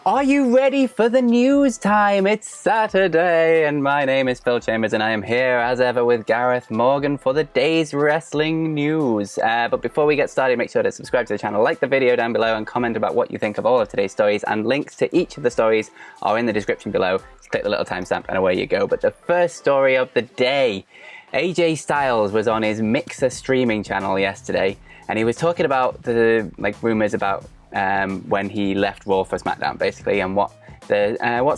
Are you ready for the news time? It's Saturday, and my name is Phil Chambers, and I am here as ever with Gareth Morgan for the day's wrestling news. But before we get started, make sure to subscribe to the channel, like the video down below, and comment about what you think of all of today's stories. And links to each of the stories are in the description below. Just click the little timestamp, and away you go. But the first story of the day: AJ Styles was on his Mixer streaming channel yesterday, and he was talking about the rumors about when he left Raw for SmackDown, basically, and what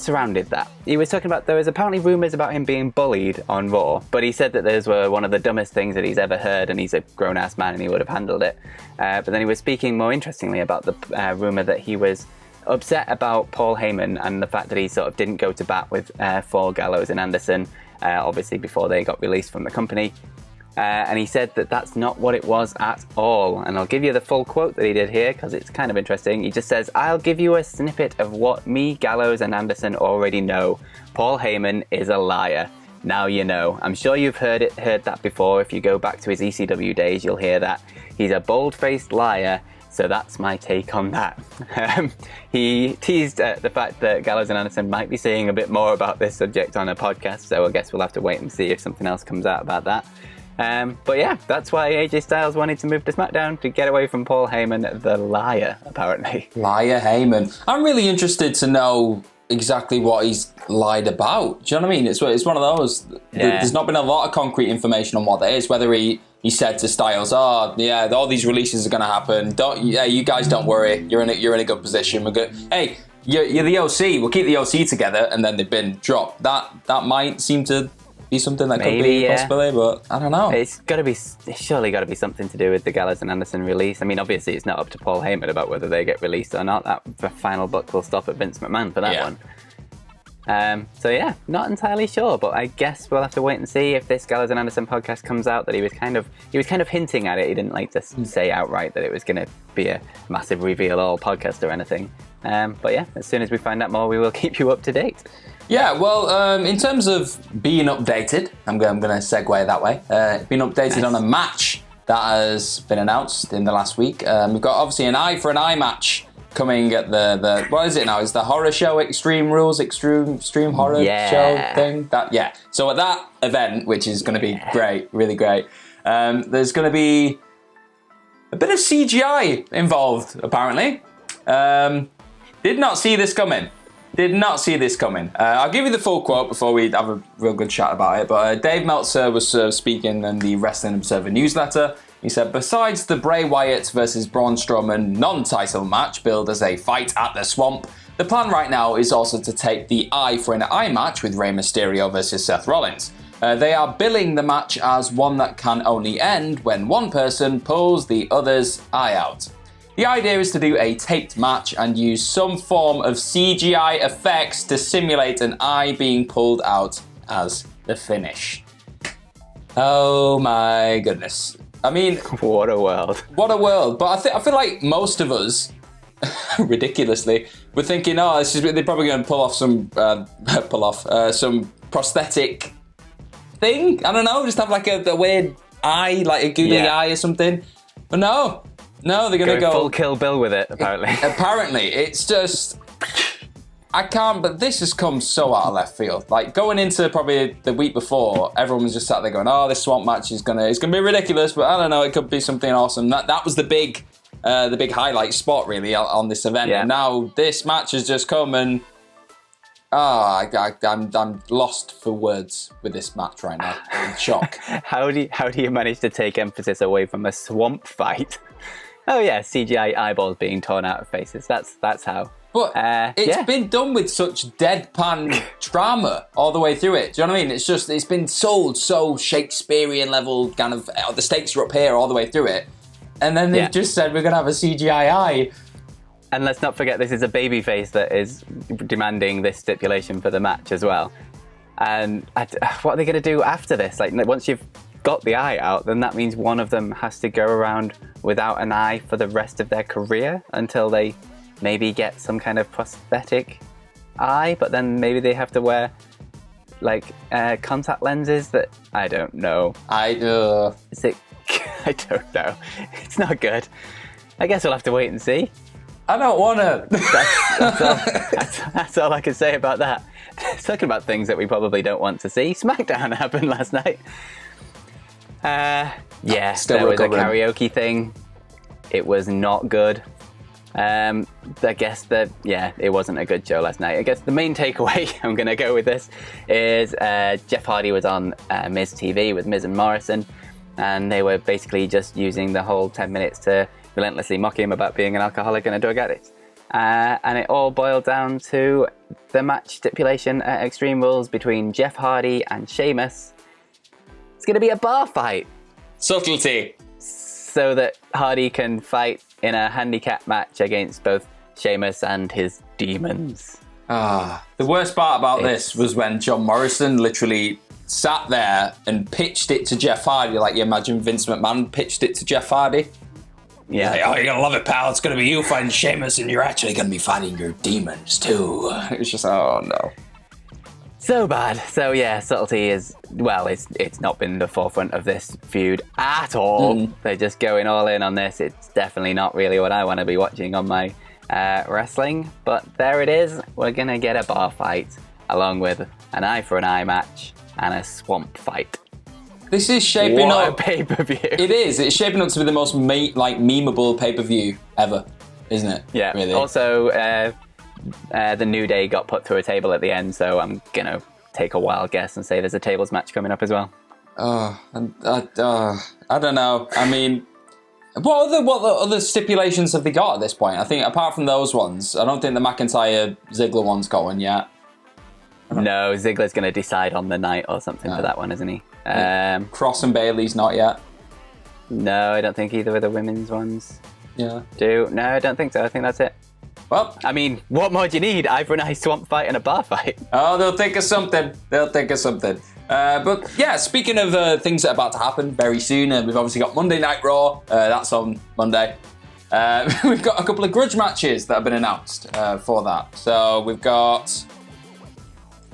surrounded that. He was talking about there was apparently rumors about him being bullied on Raw, but he said that those were one of the dumbest things that he's ever heard, and he's a grown-ass man and he would have handled it. But then he was speaking more interestingly about the rumor that he was upset about Paul Heyman and the fact that he sort of didn't go to bat with for Gallows and Anderson, obviously before they got released from the company. And he said that that's not what it was at all. And I'll give you the full quote that he did here because it's kind of interesting. He just says, "I'll give you a snippet of what me, Gallows and Anderson already know. Paul Heyman is a liar. Now you know." I'm sure you've heard that before. If you go back to his ECW days, you'll hear that. He's a bold-faced liar. So that's my take on that. He teased the fact that Gallows and Anderson might be saying a bit more about this subject on a podcast. So I guess we'll have to wait and see if something else comes out about that. But yeah, that's why AJ Styles wanted to move to SmackDown, to get away from Paul Heyman, the liar, apparently. Liar Heyman. I'm really interested to know exactly what he's lied about. Do you know what I mean? It's one of those. Yeah. There's not been a lot of concrete information on what that is. Whether he said to Styles, "Oh yeah, all these releases are going to happen. You guys don't worry. You're in a good position. We're good. Hey, you're the OC. We'll keep the OC together." And then they've been dropped. That might seem to be something that could be a possibility, but I don't know. It's surely got to be something to do with the Gallows and Anderson release. I mean, obviously it's not up to Paul Heyman about whether they get released or not. The final buck will stop at Vince McMahon for that one. So yeah, not entirely sure, but I guess we'll have to wait and see if this Gallows and Anderson podcast comes out. That he was kind of hinting at it. He didn't like to say outright that it was going to be a massive reveal all podcast or anything. But yeah, as soon as we find out more, we will keep you up to date. Yeah, well, in terms of being updated, I'm going to segue that way. Being updated on a match that has been announced in the last week. We've got obviously an Eye for an Eye match coming at the what is it now? Is the horror show Extreme Rules, Extreme Horror Show thing? So at that event, which is going to be great, really great, there's going to be a bit of CGI involved, apparently. Did not see this coming. I'll give you the full quote before we have a real good chat about it. But Dave Meltzer was speaking in the Wrestling Observer newsletter. He said, besides the Bray Wyatt versus Braun Strowman non-title match billed as a fight at the Swamp, the plan right now is also to take the Eye for an Eye match with Rey Mysterio versus Seth Rollins. They are billing the match as one that can only end when one person pulls the other's eye out. The idea is to do a taped match and use some form of CGI effects to simulate an eye being pulled out as the finish. Oh my goodness. I mean... What a world. But I feel like most of us, ridiculously, were thinking, they're probably going to pull off some prosthetic thing. I don't know, just have like a weird eye, like a googly eye or something. But no, they're going to go full Kill Bill with it, apparently. Apparently, it's just... I can't, but this has come so out of left field. Like, going into probably the week before, everyone was just sat there going, this Swamp match is gonna be ridiculous, but I don't know, it could be something awesome. That was the big highlight spot, really, on this event. Yeah. And now this match has just come and... I'm lost for words with this match right now. I'm in shock. How do you manage to take emphasis away from a swamp fight? Oh yeah, CGI eyeballs being torn out of faces. That's how. But it's been done with such deadpan drama all the way through it. Do you know what I mean? It's been sold so Shakespearean level, kind of, the stakes are up here all the way through it. And then they've just said we're going to have a CGI eye. And let's not forget, this is a babyface that is demanding this stipulation for the match as well. And what are they going to do after this? Like, once you've got the eye out, then that means one of them has to go around without an eye for the rest of their career until they maybe get some kind of prosthetic eye, but then maybe they have to wear like contact lenses that I don't know. I don't know. It's not good. I guess we'll have to wait and see. I don't want to. That's all I can say about that. Talking about things that we probably don't want to see. SmackDown happened last night. Still there was a recovering. karaoke thing. It was not good. I guess that, it wasn't a good show last night. I guess the main takeaway, I'm going to go with this, is Jeff Hardy was on Miz TV with Miz and Morrison, and they were basically just using the whole 10 minutes to relentlessly mock him about being an alcoholic and a drug addict. And it all boiled down to the match stipulation at Extreme Rules between Jeff Hardy and Sheamus. It's going to be a bar fight. Subtlety. So that Hardy can fight in a handicap match against both Sheamus and his demons. The worst part about this was when John Morrison literally sat there and pitched it to Jeff Hardy. Like, you imagine Vince McMahon pitched it to Jeff Hardy. Yeah. Like, you're going to love it, pal. It's going to be you fighting Sheamus, and you're actually going to be fighting your demons, too. It was just, oh, no. So bad. So, subtlety is, well, it's not been the forefront of this feud at all. They're just going all in on this. It's definitely not really what I want to be watching on my wrestling. But there it is. We're going to get a bar fight along with an eye for an eye match and a swamp fight. This is shaping What up. a pay-per-view. It is. It's shaping up to be the most memeable pay-per-view ever, isn't it? Yeah. Really. Also, the New Day got put through a table at the end, so I'm going to take a wild guess and say there's a tables match coming up as well. I don't know. I mean, what other stipulations have they got at this point? I think apart from those ones, I don't think the McIntyre Ziggler one's going yet. No, Ziggler's going to decide on the night or something for that one, isn't he? Cross and Bailey's not yet. No, I don't think either of the women's ones Yeah. do. No, I don't think so. I think that's it. Well, I mean, what more do you need? Eye for an eye swamp fight and a bar fight. oh, they'll think of something. But yeah, speaking of things that are about to happen very soon, we've obviously got Monday Night Raw. That's on Monday. We've got a couple of grudge matches that have been announced for that. So we've got...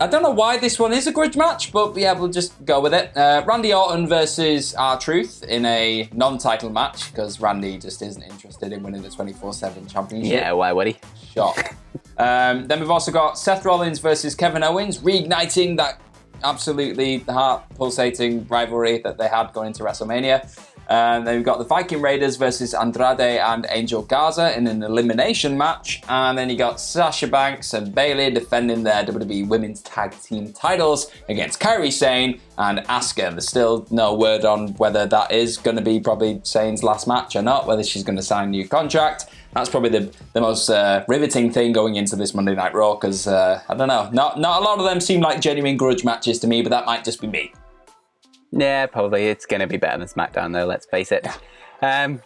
I don't know why this one is a grudge match, but yeah, we'll just go with it. Randy Orton versus R-Truth in a non-title match, because Randy just isn't interested in winning the 24/7 championship. Yeah, why would he? Shock. Then we've also got Seth Rollins versus Kevin Owens, reigniting that absolutely heart-pulsating rivalry that they had going into WrestleMania. And then we've got the Viking Raiders versus Andrade and Angel Garza in an elimination match. And then you got Sasha Banks and Bayley defending their WWE Women's Tag Team titles against Kairi Sane and Asuka. There's still no word on whether that is going to be probably Sane's last match or not, whether she's going to sign a new contract. That's probably the most riveting thing going into this Monday Night Raw, because, I don't know, not a lot of them seem like genuine grudge matches to me, but that might just be me. Yeah, probably. It's going to be better than SmackDown, though, let's face it.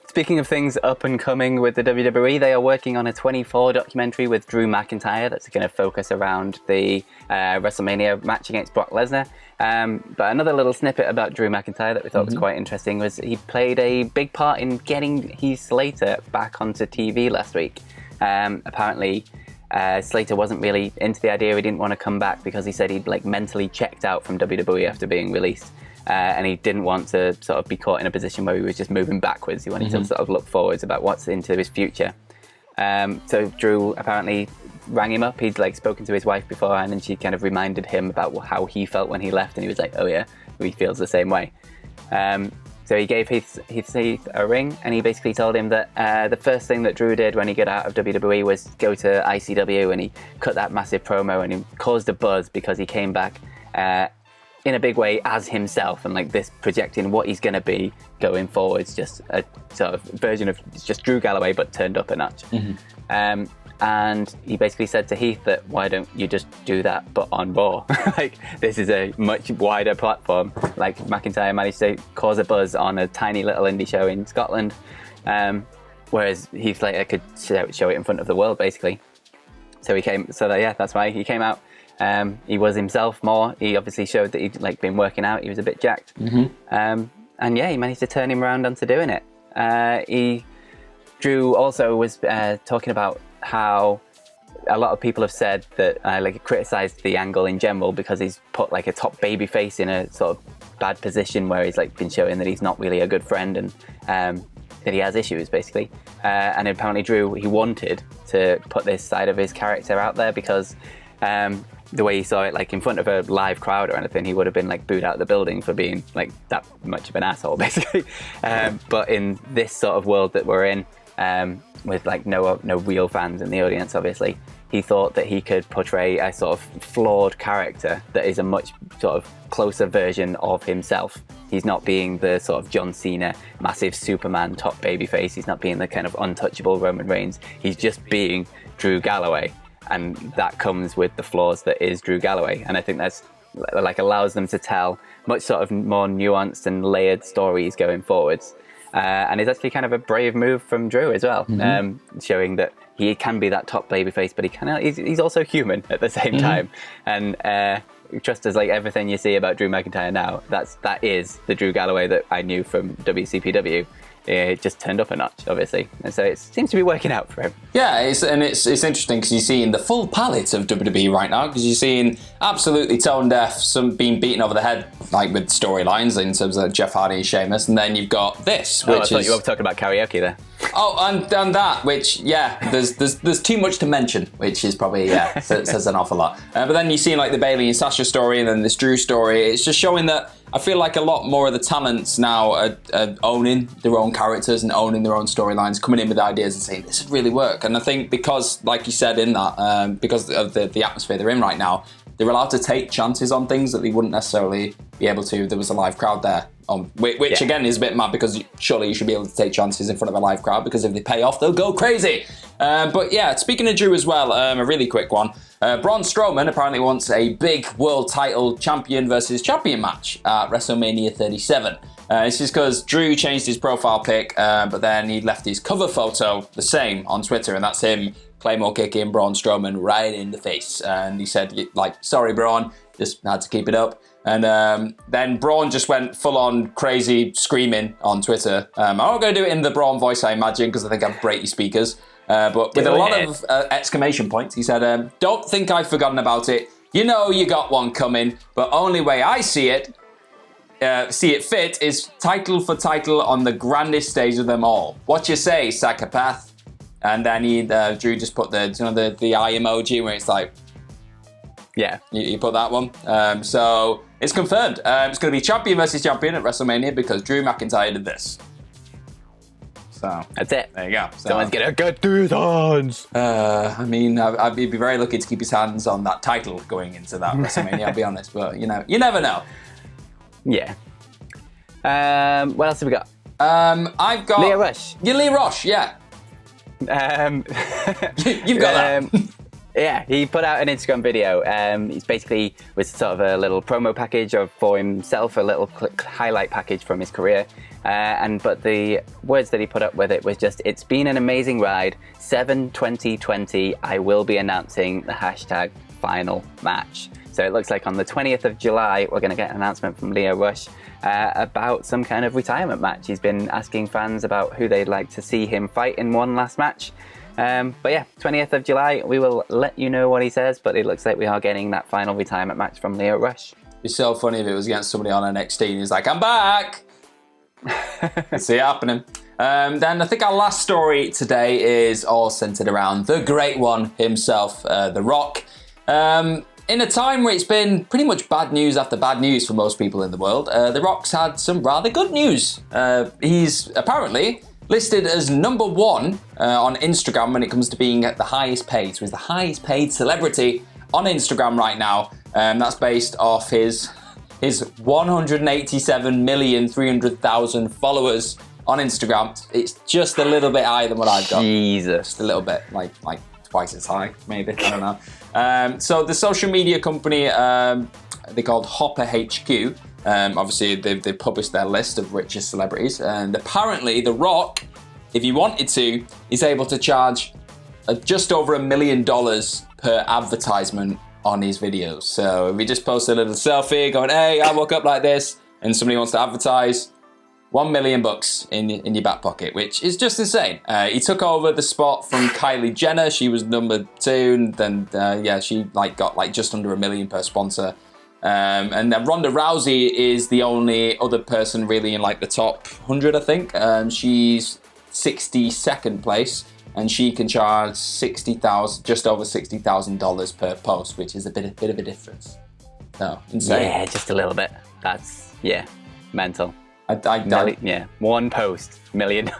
Speaking of things up and coming with the WWE, they are working on a 24 documentary with Drew McIntyre that's going to focus around the WrestleMania match against Brock Lesnar. But another little snippet about Drew McIntyre that we thought was quite interesting was he played a big part in getting Heath Slater back onto TV last week. Apparently, Slater wasn't really into the idea. He didn't want to come back because he said he'd mentally checked out from WWE after being released. And he didn't want to sort of be caught in a position where he was just moving backwards. He wanted to sort of look forwards about what's into his future. So Drew apparently rang him up. He'd spoken to his wife beforehand, and she kind of reminded him about how he felt when he left, and he was like, oh yeah, he feels the same way. So he gave Heath a ring, and he basically told him that the first thing that Drew did when he got out of WWE was go to ICW, and he cut that massive promo, and he caused a buzz because he came back in a big way as himself, and this projecting what he's going to be going forwards, just a sort of version of just Drew Galloway but turned up a notch. And he basically said to Heath that why don't you just do that but on Raw? This is a much wider platform. McIntyre managed to cause a buzz on a tiny little indie show in Scotland, whereas Heath Slater could show it in front of the world basically. So that's why he came out. He was himself more. He obviously showed that he'd been working out. He was a bit jacked. And yeah, he managed to turn him around onto doing it. Drew also was talking about how a lot of people have said that criticised the angle in general because he's put a top babyface in a sort of bad position where he's been showing that he's not really a good friend, and he has issues, basically. And apparently Drew, he wanted to put this side of his character out there because the way he saw it, like in front of a live crowd or anything, he would have been like booed out of the building for being like that much of an asshole, basically. But in this sort of world that we're in, with like no real fans in the audience, obviously, he thought that he could portray a sort of flawed character that is a much sort of closer version of himself. He's not being the sort of John Cena, massive Superman top babyface. He's not being the kind of untouchable Roman Reigns. He's just being Drew Galloway. And that comes with the flaws that is Drew Galloway. And I think that's like allows them to tell much sort of more nuanced and layered stories going forwards. And it's actually kind of a brave move from Drew as well, showing that he can be that top babyface, but he's also human at the same time. And just as like everything you see about Drew McIntyre now, that is the Drew Galloway that I knew from WCPW. It just turned up a notch, obviously, and so it seems to be working out for him. Yeah, it's interesting because you're seeing the full palette of WWE right now, because you're seeing absolutely tone deaf, some being beaten over the head, like with storylines in terms of Jeff Hardy and Sheamus, and then you've got this, which I thought you were talking about karaoke there. Oh, and that, which, there's too much to mention, which is probably, says an awful lot. But then you see like the Bayley and Sasha story and then this Drew story. It's just showing that I feel like a lot more of the talents now are owning their own characters and owning their own storylines, coming in with ideas and saying, this would really work. And I think because, like you said in that, because of the atmosphere they're in right now, they're allowed to take chances on things that they wouldn't necessarily be able to if there was a live crowd there. Which again is a bit mad, because surely you should be able to take chances in front of a live crowd, because if they pay off, they'll go crazy. But yeah, speaking of Drew as well, a really quick one. Braun Strowman apparently wants a big world title champion versus champion match at WrestleMania 37. This is because Drew changed his profile pic, but then he left his cover photo the same on Twitter, and that's him Claymore kicking Braun Strowman right in the face. And he said, like, sorry, Braun, just had to keep it up. And then Braun just went full-on crazy screaming on Twitter. I'm not going to do it in the Braun voice, I imagine, because I think I'd break your speakers. But with a lot of exclamation points, he said, don't think I've forgotten about it. You know you got one coming, but only way I see it fit is title for title on the grandest stage of them all. What you say, psychopath? And then Drew just put the eye emoji where it's like, yeah, you put that one. So it's confirmed. It's going to be champion versus champion at WrestleMania because Drew McIntyre did this. So that's it. There you go. So, someone's going to get his hands. I mean, I'd be very lucky to keep his hands on that title going into that WrestleMania, I'll be honest. But, you never know. Yeah. What else have we got? I've got... Lio Rush. Yeah, Lio Rush, yeah. You've got that. Yeah, he put out an Instagram video. It's basically was sort of a little promo package for himself, a little highlight package from his career. But the words that he put up with it was just, it's been an amazing ride. 7/20/20, I will be announcing the hashtag final match. So it looks like on the 20th of July, we're going to get an announcement from Lio Rush about some kind of retirement match. He's been asking fans about who they'd like to see him fight in one last match. But yeah, 20th of July, we will let you know what he says, but it looks like we are getting that final retirement match from Lio Rush. It'd be so funny if it was against somebody on NXT and he's like, I'm back! See it happening. Then I think our last story today is all centered around the great one himself, The Rock. In a time where it's been pretty much bad news after bad news for most people in the world, The Rock's had some rather good news. He's apparently listed as number 1 on Instagram when it comes to being the highest paid. So he's the highest paid celebrity on Instagram right now. That's based off his 187,300,000 followers on Instagram. It's just a little bit higher than what I've got. Jesus. Just a little bit, like twice as high, maybe. I don't know. So the social media company, they're called Hopper HQ. Obviously, they've published their list of richest celebrities, and apparently The Rock, if he wanted to, is able to charge just over $1 million per advertisement on his videos. So if he just posts a little selfie going, hey, I woke up like this, and somebody wants to advertise, $1 million in your back pocket, which is just insane. He took over the spot from Kylie Jenner. She was number 2, and then she got just under $1 million per sponsor. And then Ronda Rousey is the only other person really in the top 100, I think. She's 62nd place, and she can charge just over $60,000 per post, which is a bit of a difference. No, insane. Yeah, just a little bit. That's mental. One post, $1 million.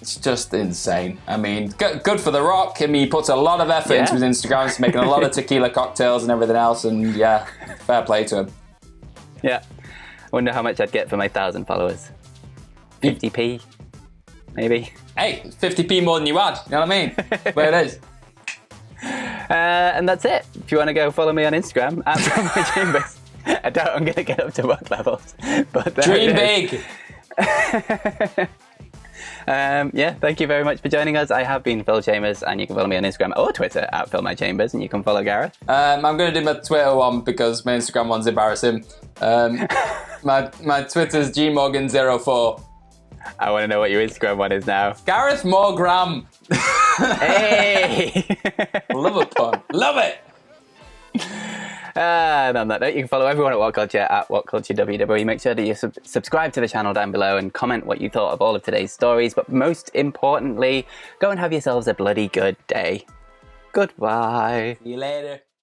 It's just insane. I mean, good for The Rock. I mean, he puts a lot of effort into his Instagram. He's making a lot of tequila cocktails and everything else, and fair play to him. Yeah. I wonder how much I'd get for my 1,000 followers. 50p, maybe. Hey, 50p more than you had. You know what I mean? Where it is. And that's it. If you want to go follow me on Instagram, at From My Chambers. I doubt I'm going to get up to work levels. But dream big. Thank you very much for joining us. I have been Phil Chambers, and you can follow me on Instagram or Twitter at Phil My Chambers, and you can follow Gareth. I'm going to do my Twitter one because my Instagram one's embarrassing. My Twitter's gmorgan04. I want to know what your Instagram one is now. Gareth Morgram. Hey! Love a pun. Love it. And on that note, you can follow everyone at WhatCulture at WhatCultureWWE. Make sure that you subscribe to the channel down below and comment what you thought of all of today's stories. But most importantly, go and have yourselves a bloody good day. Goodbye. See you later.